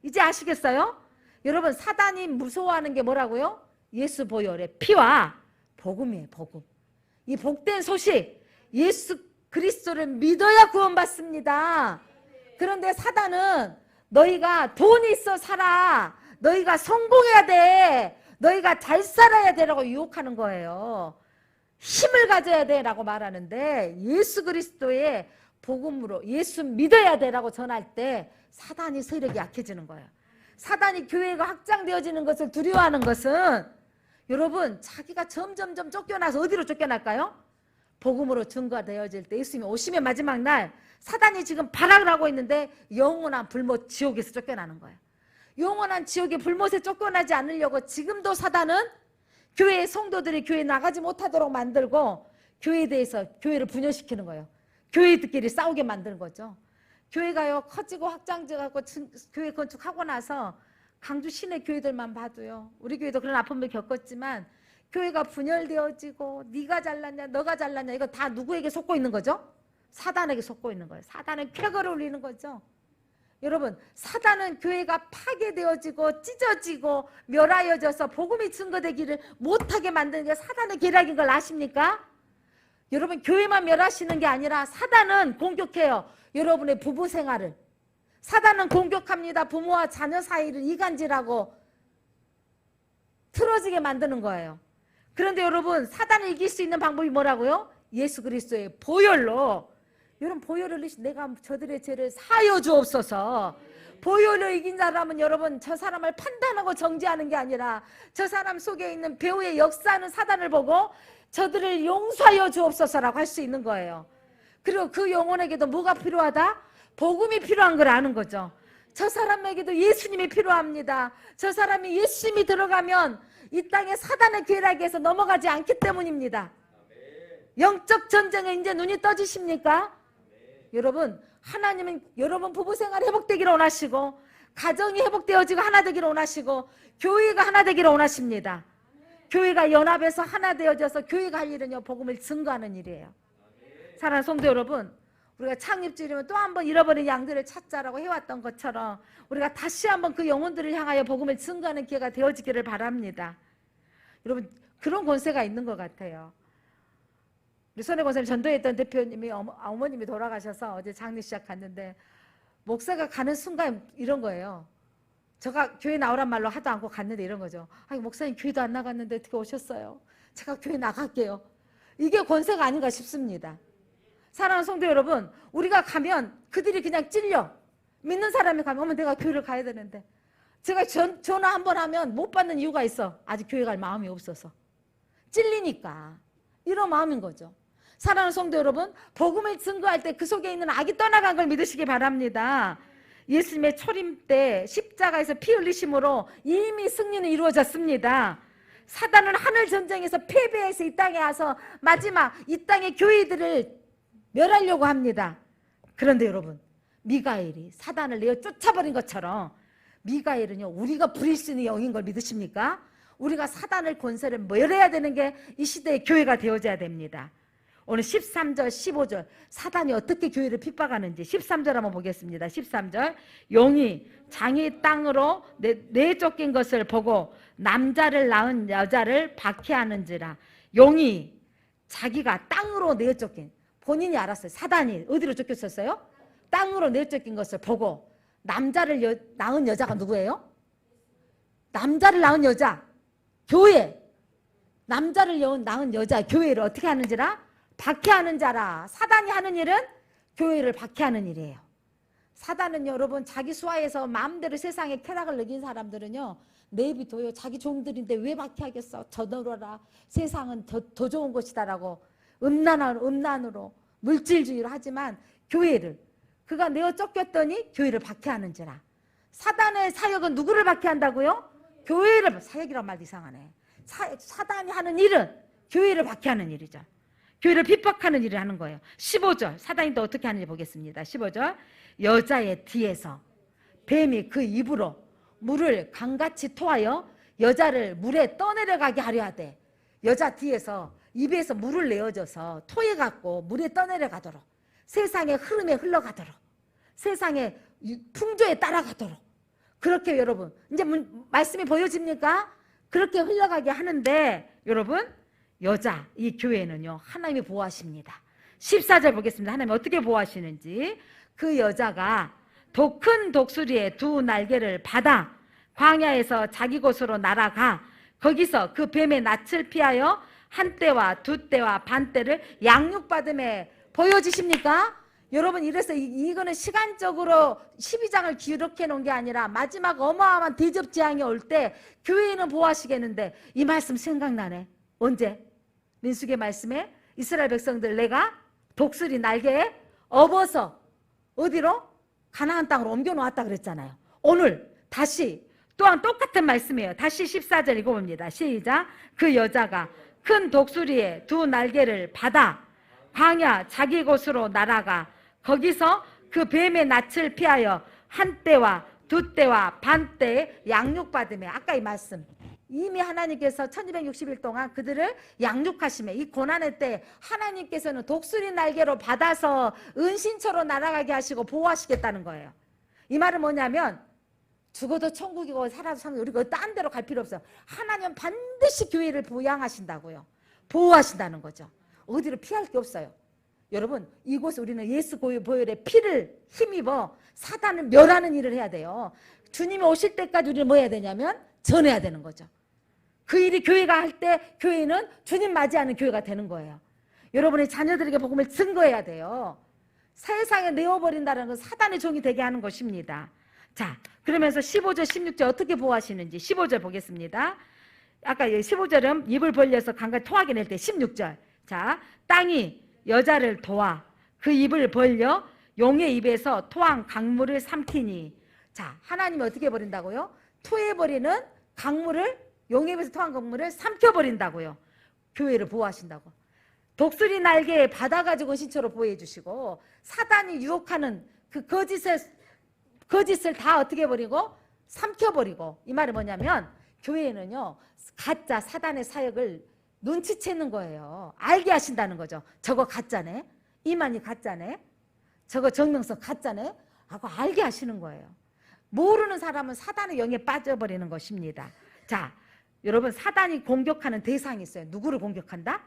이제 아시겠어요? 여러분, 사단이 무서워하는 게 뭐라고요? 예수 보혈의 피와 복음이에요. 복음. 이 복된 소식, 예수 그리스도를 믿어야 구원받습니다. 그런데 사단은 너희가 돈이 있어 살아, 너희가 성공해야 돼, 너희가 잘 살아야 되라고 유혹하는 거예요. 힘을 가져야 되라고 말하는데, 예수 그리스도의 복음으로 예수 믿어야 되라고 전할 때 사단이 세력이 약해지는 거예요. 사단이 교회가 확장되어지는 것을 두려워하는 것은, 여러분, 자기가 점점점 쫓겨나서 어디로 쫓겨날까요? 복음으로 증거되어질 때, 예수님이 오심의 마지막 날, 사단이 지금 발악을 하고 있는데 영원한 불못 지옥에서 쫓겨나는 거예요. 영원한 지옥의 불못에 쫓겨나지 않으려고 지금도 사단은 교회의 성도들이 교회 나가지 못하도록 만들고 교회에 대해서 교회를 분열시키는 거예요. 교회들끼리 싸우게 만드는 거죠. 교회가요, 커지고 확장돼갖고 교회 건축하고 나서 강주 시내 교회들만 봐도요, 우리 교회도 그런 아픔을 겪었지만 교회가 분열되어지고 네가 잘났냐 너가 잘났냐, 이거 다 누구에게 속고 있는 거죠? 사단에게 속고 있는 거예요. 사단은 쾌거를 올리는 거죠. 여러분, 사단은 교회가 파괴되어지고 찢어지고 멸하여져서 복음이 증거되기를 못하게 만드는 게 사단의 계략인 걸 아십니까? 여러분, 교회만 멸하시는 게 아니라 사단은 공격해요. 여러분의 부부 생활을. 사단은 공격합니다. 부모와 자녀 사이를 이간질하고 틀어지게 만드는 거예요. 그런데 여러분, 사단을 이길 수 있는 방법이 뭐라고요? 예수 그리스도의 보혈로, 여러분 보혈을 내가 저들의 죄를 사하여 주옵소서. 보혈로 이긴 사람은 여러분 저 사람을 판단하고 정죄하는 게 아니라 저 사람 속에 있는 배후의 역사하는 사단을 보고 저들을 용서하여 주옵소서라고 할 수 있는 거예요. 그리고 그 영혼에게도 뭐가 필요하다? 복음이 필요한 걸 아는 거죠. 저 사람에게도 예수님이 필요합니다. 저 사람이 예수님이 들어가면 이 땅에 사단의 괴락에서 넘어가지 않기 때문입니다. 영적 전쟁에 이제 눈이 떠지십니까? 여러분, 하나님은 여러분 부부 생활이 회복되기를 원하시고, 가정이 회복되어지고 하나 되기를 원하시고, 교회가 하나 되기를 원하십니다. 교회가 연합해서 하나 되어져서 교회가 할 일은요, 복음을 증거하는 일이에요. 사랑하는 성도 여러분, 우리가 창립주일이면 또 한 번 잃어버린 양들을 찾자라고 해왔던 것처럼 우리가 다시 한번 그 영혼들을 향하여 복음을 증거하는 기회가 되어지기를 바랍니다. 여러분, 그런 권세가 있는 것 같아요. 우리 손해권사님 전도했던 대표님이 어머님이 돌아가셔서 어제 장례 시작 갔는데 목사가 가는 순간 이런 거예요. 제가 교회 나오란 말로 하도 않고 갔는데 이런 거죠. 아니 목사님 교회도 안 나갔는데 어떻게 오셨어요? 제가 교회 나갈게요. 이게 권세가 아닌가 싶습니다. 사랑하는 성도 여러분, 우리가 가면 그들이 그냥 찔려. 믿는 사람이 가면 어머 내가 교회를 가야 되는데, 제가 전화 한 번 하면 못 받는 이유가 있어. 아직 교회 갈 마음이 없어서. 찔리니까. 이런 마음인 거죠. 사랑하는 성도 여러분, 복음을 증거할 때 그 속에 있는 악이 떠나간 걸 믿으시기 바랍니다. 예수님의 초림 때 십자가에서 피 흘리심으로 이미 승리는 이루어졌습니다. 사단은 하늘 전쟁에서 패배해서 이 땅에 와서 마지막 이 땅의 교회들을 멸하려고 합니다. 그런데 여러분, 미가엘이 사단을 내어 쫓아버린 것처럼 미가엘은요, 우리가 부릴 수 있는 영인 걸 믿으십니까? 우리가 사단을 권세를 멸해야 되는 게 이 시대의 교회가 되어져야 됩니다. 오늘 13절 15절 사단이 어떻게 교회를 핍박하는지 13절 한번 보겠습니다. 13절 용이 장이 땅으로 내쫓긴 것을 보고 남자를 낳은 여자를 박해하는지라. 용이 자기가 땅으로 내쫓긴, 본인이 알았어요. 사단이 어디로 쫓겼었어요? 땅으로 내쫓긴 것을 보고 남자를 낳은 여자가 누구예요? 남자를 낳은 여자, 교회. 남자를 낳은 여자, 교회를 어떻게 하는지라? 박해하는 자라. 사단이 하는 일은 교회를 박해하는 일이에요. 사단은 여러분 자기 수하에서 마음대로 세상에 쾌락을 느낀 사람들은요, 내비둬요. 자기 종들인데 왜 박해하겠어? 저들어라. 세상은 더 좋은 곳이다라고 음란으로 물질주의로 하지만 교회를 그가 내어 쫓겼더니 교회를 박해하는지라. 사단의 사역은 누구를 박해한다고요? 교회를. 사역이란 말도 이상하네. 사단이 하는 일은 교회를 박해하는 일이죠. 교회를 핍박하는 일을 하는 거예요. 15절 사단이 또 어떻게 하는지 보겠습니다. 15절 여자의 뒤에서 뱀이 그 입으로 물을 강같이 토하여 여자를 물에 떠내려가게 하려 하되, 여자 뒤에서 입에서 물을 내어줘서 토해갖고 물에 떠내려가도록, 세상의 흐름에 흘러가도록, 세상의 풍조에 따라가도록, 그렇게 여러분 이제 말씀이 보여집니까? 그렇게 흘러가게 하는데 여러분, 여자, 이 교회는요 하나님이 보호하십니다. 14절 보겠습니다. 하나님이 어떻게 보호하시는지. 그 여자가 큰 독수리의 두 날개를 받아 광야에서 자기 곳으로 날아가 거기서 그 뱀의 낯을 피하여 한 때와 두 때와 반 때를 양육받음에. 보여지십니까? 여러분, 이래서 이거는 시간적으로 12장을 기록해 놓은 게 아니라 마지막 어마어마한 대접재앙이 올 때 교회는 보호하시겠는데, 이 말씀 생각나네. 언제? 민수기 말씀에 이스라엘 백성들 내가 독수리 날개에 업어서 어디로? 가나안 땅으로 옮겨 놓았다 그랬잖아요. 오늘 다시 또한 똑같은 말씀이에요. 다시 14절 읽어봅니다. 시작. 그 여자가 큰 독수리의 두 날개를 받아 광야 자기 곳으로 날아가 거기서 그 뱀의 낯을 피하여 한 때와 두 때와 반 때에 양육받으며. 아까 이 말씀, 이미 하나님께서 1260일 동안 그들을 양육하시며 이 고난의 때 하나님께서는 독수리 날개로 받아서 은신처로 날아가게 하시고 보호하시겠다는 거예요. 이 말은 뭐냐면 죽어도 천국이고 살아도 천국, 우리가 딴 데로 갈 필요 없어요. 하나님은 반드시 교회를 보양하신다고요. 보호하신다는 거죠. 어디로 피할 게 없어요. 여러분, 이곳에 우리는 예수 보혈의 피를 힘입어 사단을 멸하는 일을 해야 돼요. 주님이 오실 때까지 우리는 뭐 해야 되냐면 전해야 되는 거죠. 그 일이 교회가 할 때 교회는 주님 맞이하는 교회가 되는 거예요. 여러분의 자녀들에게 복음을 증거해야 돼요. 세상에 내어버린다는 건 사단의 종이 되게 하는 것입니다. 자, 그러면서 15절 16절 어떻게 보호하시는지 15절 보겠습니다. 아까 15절은 입을 벌려서 강간 토하게 낼 때 16절. 자, 땅이 여자를 도와 그 입을 벌려 용의 입에서 토한 강물을 삼키니. 자, 하나님이 어떻게 버린다고요? 토해버리는 강물을, 용의 입에서 토한 강물을 삼켜버린다고요. 교회를 보호하신다고. 독수리 날개에 받아가지고 신처로 보호해 주시고, 사단이 유혹하는 그 거짓을 다 어떻게 버리고? 삼켜버리고. 이 말은 뭐냐면 교회는요, 가짜 사단의 사역을 눈치채는 거예요. 알게 하신다는 거죠. 저거 가짜네, 이만이 가짜네, 저거 정명석 가짜네 하고 알게 하시는 거예요. 모르는 사람은 사단의 영에 빠져버리는 것입니다. 자, 여러분, 사단이 공격하는 대상이 있어요. 누구를 공격한다?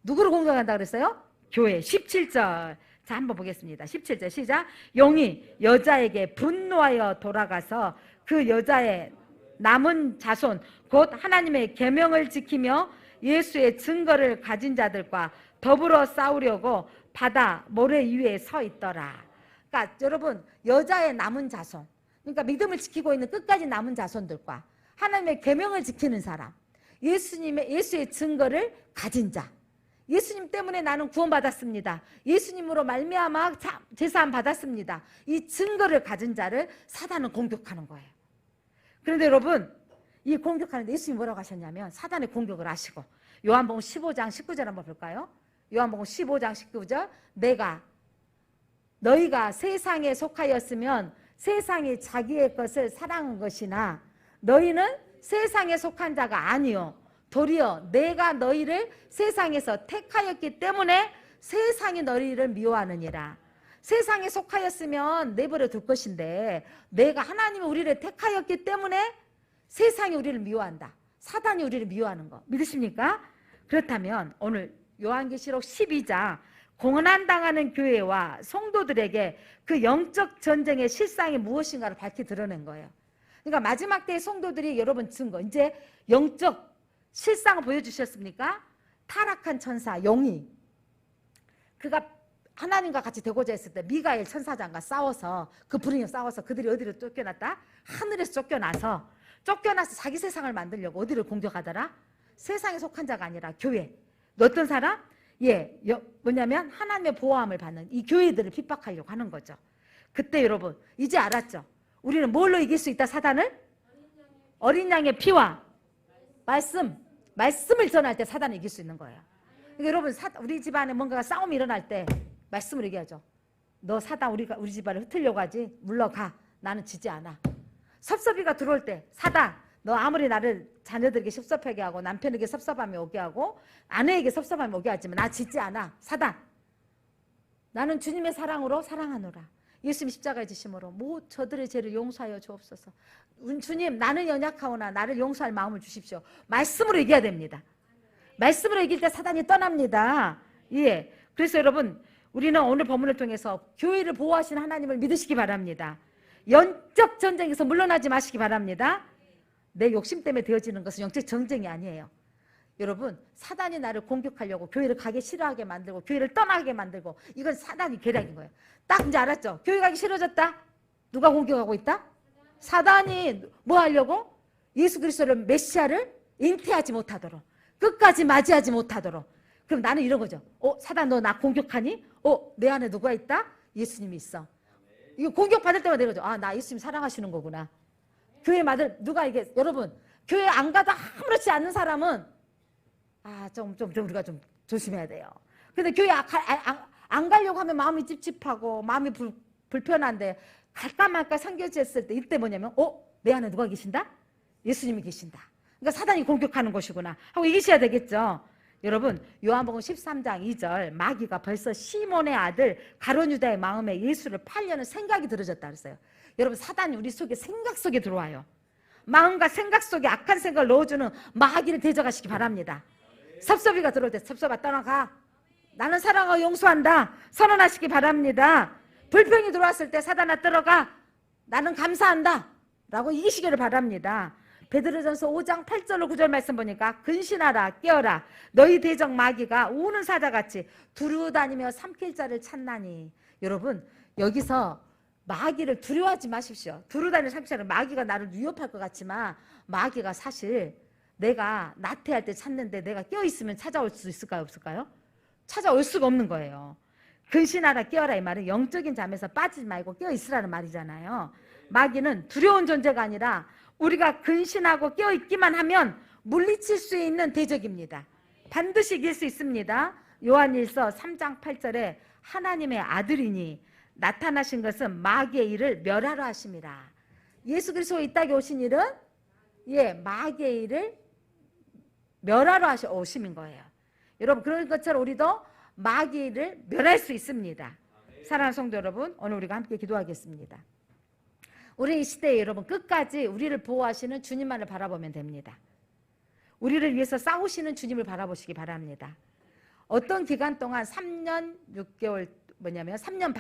누구를 공격한다 그랬어요? 교회. 17절. 자, 한번 보겠습니다. 17절 시작. 용이 여자에게 분노하여 돌아가서 그 여자의 남은 자손 곧 하나님의 계명을 지키며 예수의 증거를 가진 자들과 더불어 싸우려고 바다 모래 위에 서 있더라. 그러니까 여러분, 여자의 남은 자손, 그러니까 믿음을 지키고 있는 끝까지 남은 자손들과 하나님의 계명을 지키는 사람, 예수의 증거를 가진 자, 예수님 때문에 나는 구원받았습니다, 예수님으로 말미암아 제사함 받았습니다, 이 증거를 가진 자를 사단은 공격하는 거예요. 그런데 여러분, 이 공격하는데 예수님이 뭐라고 하셨냐면 사단의 공격을 하시고, 요한복음 15장 19절 한번 볼까요? 요한복음 15장 19절. 너희가 세상에 속하였으면 세상이 자기의 것을 사랑한 것이나 너희는 세상에 속한 자가 아니요 도리어 내가 너희를 세상에서 택하였기 때문에 세상이 너희를 미워하느니라. 세상에 속하였으면 내버려 둘 것인데 내가 하나님이 우리를 택하였기 때문에 세상이 우리를 미워한다. 사단이 우리를 미워하는 거 믿으십니까? 그렇다면 오늘 요한계시록 12장 고난당하는 교회와 성도들에게 그 영적 전쟁의 실상이 무엇인가를 밝히 드러낸 거예요. 그러니까 마지막 때의 성도들이 여러분 증거, 이제 영적 실상을 보여주셨습니까? 타락한 천사 용이, 그가 하나님과 같이 되고자 했을 때 미가엘 천사장과 싸워서, 그 불의에 싸워서 그들이 어디로 쫓겨났다? 하늘에서 쫓겨나서 자기 세상을 만들려고 어디를 공격하더라? 세상에 속한 자가 아니라 교회. 어떤 사람? 뭐냐면 하나님의 보호함을 받는 이 교회들을 핍박하려고 하는 거죠. 그때 여러분 이제 알았죠? 우리는 뭘로 이길 수 있다, 사단을? 어린 양의 피와 말씀을 전할 때 사단을 이길 수 있는 거예요. 그러니까 여러분, 우리 집안에 뭔가 싸움이 일어날 때 말씀을 얘기하죠. 너 사단 우리 집안을 흩으려고 하지? 물러가. 나는 지지 않아. 섭섭이가 들어올 때 사단, 너 아무리 나를 자녀들에게 섭섭하게 하고 남편에게 섭섭함이 오게 하고 아내에게 섭섭함이 오게 하지만 나 짓지 않아. 사단, 나는 주님의 사랑으로 사랑하노라. 예수님 십자가의 지심으로 저들의 죄를 용서하여 주옵소서. 주님, 나는 연약하오나 나를 용서할 마음을 주십시오. 말씀으로 얘기해야 됩니다. 말씀으로 얘기할 때 사단이 떠납니다. 예. 그래서 여러분, 우리는 오늘 본문을 통해서 교회를 보호하시는 하나님을 믿으시기 바랍니다. 영적 전쟁에서 물러나지 마시기 바랍니다. 내 욕심 때문에 되어지는 것은 영적 전쟁이 아니에요. 여러분, 사단이 나를 공격하려고 교회를 가기 싫어하게 만들고 교회를 떠나게 만들고, 이건 사단이 계략인 거예요. 딱 이제 알았죠? 교회 가기 싫어졌다? 누가 공격하고 있다? 사단이 뭐 하려고? 예수 그리스도를 메시아를 잉태하지 못하도록, 끝까지 맞이하지 못하도록. 그럼 나는 이런 거죠. 사단 너 나 공격하니? 내 안에 누가 있다? 예수님이 있어. 이거 공격받을 때마다 이러죠. 나 예수님 사랑하시는 거구나. 교회 마들 누가 이게, 여러분, 교회 안 가도 아무렇지 않는 사람은 좀 우리가 좀 조심해야 돼요. 근데 교회 안 가려고 하면 마음이 찝찝하고 마음이 불편한데 갈까 말까 상교제했을 때 이때 뭐냐면 내 안에 누가 계신다? 예수님이 계신다. 그러니까 사단이 공격하는 것이구나 하고 이기셔야 되겠죠. 여러분, 요한복음 13장 2절, 마귀가 벌써 시몬의 아들 가룟 유다의 마음에 예수를 팔려는 생각이 들어졌다 그랬어요. 여러분, 사단이 우리 속에 생각 속에 들어와요. 마음과 생각 속에 악한 생각을 넣어주는 마귀를 대적하시기 바랍니다. 섭섭이가 들어올 때 섭섭아 떠나가, 나는 사랑하고 용서한다 선언하시기 바랍니다. 불평이 들어왔을 때 사단아 들어가, 나는 감사한다 라고 이기시기를 바랍니다. 베드로전서 5장 8절로 9절 말씀 보니까 근신하라 깨어라 너희 대적 마귀가 우는 사자같이 두루다니며 삼킬 자를 찾나니. 여러분 여기서 마귀를 두려워하지 마십시오. 두루다니는 삼킬 자는 마귀가 나를 위협할 것 같지만 마귀가 사실 내가 나태할 때 찾는데 내가 깨어있으면 찾아올 수 있을까요? 없을까요? 찾아올 수가 없는 거예요. 근신하라 깨어라 이 말은 영적인 잠에서 빠지지 말고 깨어있으라는 말이잖아요. 마귀는 두려운 존재가 아니라 우리가 근신하고 깨어있기만 하면 물리칠 수 있는 대적입니다. 반드시 이길 수 있습니다. 요한일서 3장 8절에 하나님의 아들이니 나타나신 것은 마귀의 일을 멸하러 하심이라. 예수 그리스도 이 땅에 오신 일은 마귀의 일을 멸하러 오심인 거예요. 여러분 그런 것처럼 우리도 마귀의 일을 멸할 수 있습니다. 사랑하는 성도 여러분, 오늘 우리가 함께 기도하겠습니다. 우리 이 시대에 여러분 끝까지 우리를 보호하시는 주님만을 바라보면 됩니다. 우리를 위해서 싸우시는 주님을 바라보시기 바랍니다. 어떤 기간 동안 3년 6개월 3년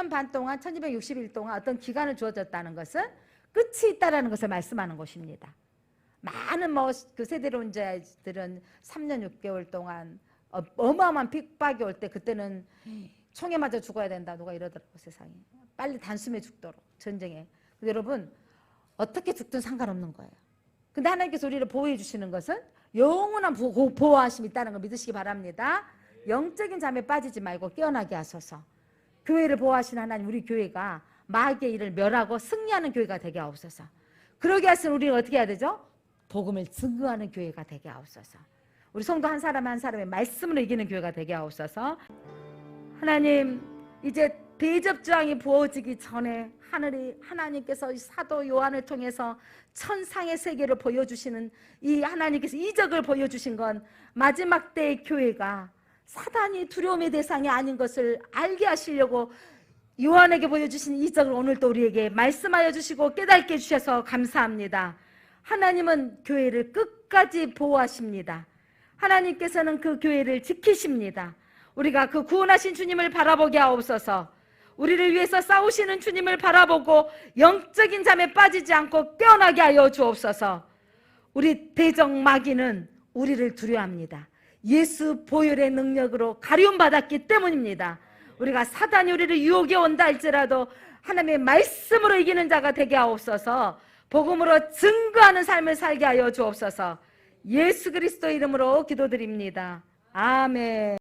반 동안 1260일 동안 어떤 기간을 주어졌다는 것은 끝이 있다라는 것을 말씀하는 것입니다. 많은 그 세대론자들은 3년 6개월 동안 어마어마한 핍박이 올 때 그때는 총에 맞아 죽어야 된다 누가 이러더라고. 세상에 빨리 단숨에 죽도록 전쟁에. 여러분 어떻게 죽든 상관없는 거예요. 근데 하나님께서 우리를 보호해 주시는 것은 영원한 보호하심이 있다는 걸 믿으시기 바랍니다. 영적인 잠에 빠지지 말고 깨어나게 하소서. 교회를 보호하시는 하나님, 우리 교회가 마귀의 일을 멸하고 승리하는 교회가 되게 하옵소서. 그러게 하시면 우리는 어떻게 해야 되죠? 복음을 증거하는 교회가 되게 하옵소서. 우리 성도 한 사람 한 사람의 말씀으로 이기는 교회가 되게 하옵소서. 하나님, 이제 대접장이 부어지기 전에 하나님께서 사도 요한을 통해서 천상의 세계를 보여주시는 이 하나님께서 이적을 보여주신 건 마지막 때의 교회가 사단이 두려움의 대상이 아닌 것을 알게 하시려고 요한에게 보여주신 이적을 오늘 또 우리에게 말씀하여 주시고 깨닫게 해주셔서 감사합니다. 하나님은 교회를 끝까지 보호하십니다. 하나님께서는 그 교회를 지키십니다. 우리가 그 구원하신 주님을 바라보게 하옵소서. 우리를 위해서 싸우시는 주님을 바라보고 영적인 잠에 빠지지 않고 깨어나게 하여 주옵소서. 우리 대적 마귀는 우리를 두려워합니다. 예수 보혈의 능력으로 가리움받았기 때문입니다. 우리가 사단이 우리를 유혹해 온다 할지라도 하나님의 말씀으로 이기는 자가 되게 하옵소서. 복음으로 증거하는 삶을 살게 하여 주옵소서. 예수 그리스도 이름으로 기도드립니다. 아멘.